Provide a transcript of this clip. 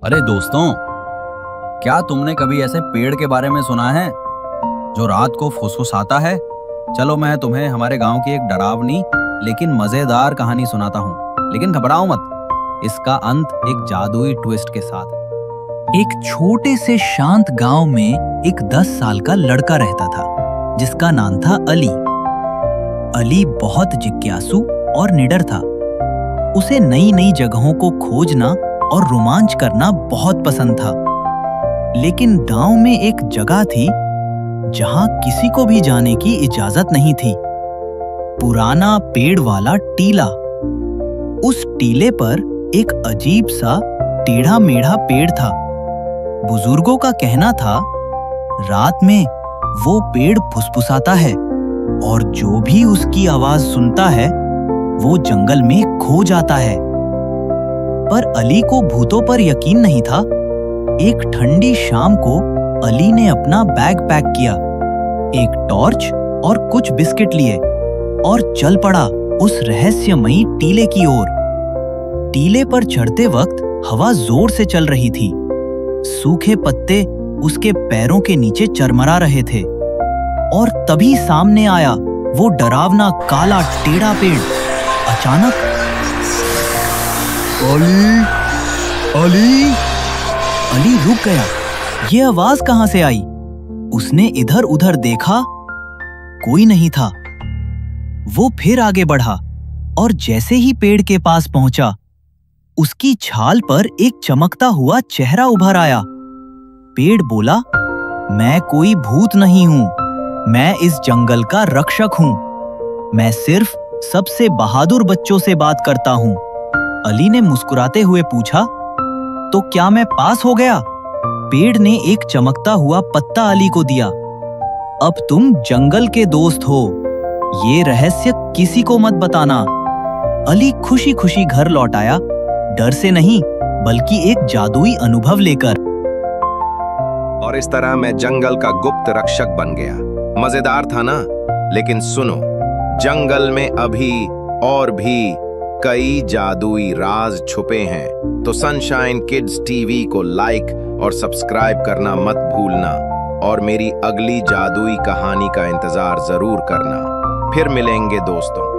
अरे दोस्तों, क्या तुमने कभी ऐसे पेड़ के बारे में सुना है जो रात को फुसफुसाता है? चलो मैं तुम्हें हमारे गांव की एक डरावनी लेकिन मजेदार कहानी सुनाता हूँ। लेकिन घबराओ मत, इसका अंत एक जादुई ट्विस्ट के साथ है। एक छोटे से शांत गांव में एक 10 साल का लड़का रहता था जिसका नाम था अली। अली बहुत जिज्ञासु और निडर था। उसे नई नई जगहों को खोजना और रोमांच करना बहुत पसंद था। लेकिन गांव में एक जगह थी जहां किसी को भी जाने की इजाजत नहीं थी। पुराना पेड़ वाला टीला। उस टीले पर एक अजीब सा टेढ़ा मेढ़ा पेड़ था। बुजुर्गों का कहना था रात में वो पेड़ फुसफुसाता है और जो भी उसकी आवाज सुनता है वो जंगल में खो जाता है। पर अली को भूतों पर यकीन नहीं था। एक ठंडी शाम को अली ने अपना बैग पैक किया, एक टॉर्च और कुछ बिस्किट लिए और चल पड़ा उस रहस्यमयी टीले की ओर। टीले पर चढ़ते वक्त हवा जोर से चल रही थी। सूखे पत्ते उसके पैरों के नीचे चरमरा रहे थे और तभी सामने आया वो डरावना काला टेढ़ा पेड़। अचानक अली रुक गया। ये आवाज कहां से आई? उसने इधर उधर देखा, कोई नहीं था। वो फिर आगे बढ़ा और जैसे ही पेड़ के पास पहुंचा, उसकी छाल पर एक चमकता हुआ चेहरा उभर आया। पेड़ बोला, मैं कोई भूत नहीं हूं, मैं इस जंगल का रक्षक हूं। मैं सिर्फ सबसे बहादुर बच्चों से बात करता हूं। अली ने मुस्कुराते हुए पूछा, तो क्या मैं पास हो गया? पेड़ ने एक चमकता हुआ पत्ता अली को दिया। अब तुम जंगल के दोस्त हो, ये रहस्य किसी को मत बताना। अली खुशी खुशी घर लौट आया, डर से नहीं बल्कि एक जादुई अनुभव लेकर। और इस तरह मैं जंगल का गुप्त रक्षक बन गया। मजेदार था ना? लेकिन सुनो, जंगल में अभी और भी कई जादुई राज छुपे हैं। तो सनशाइन किड्स टीवी को लाइक और सब्सक्राइब करना मत भूलना और मेरी अगली जादुई कहानी का इंतजार जरूर करना। फिर मिलेंगे दोस्तों।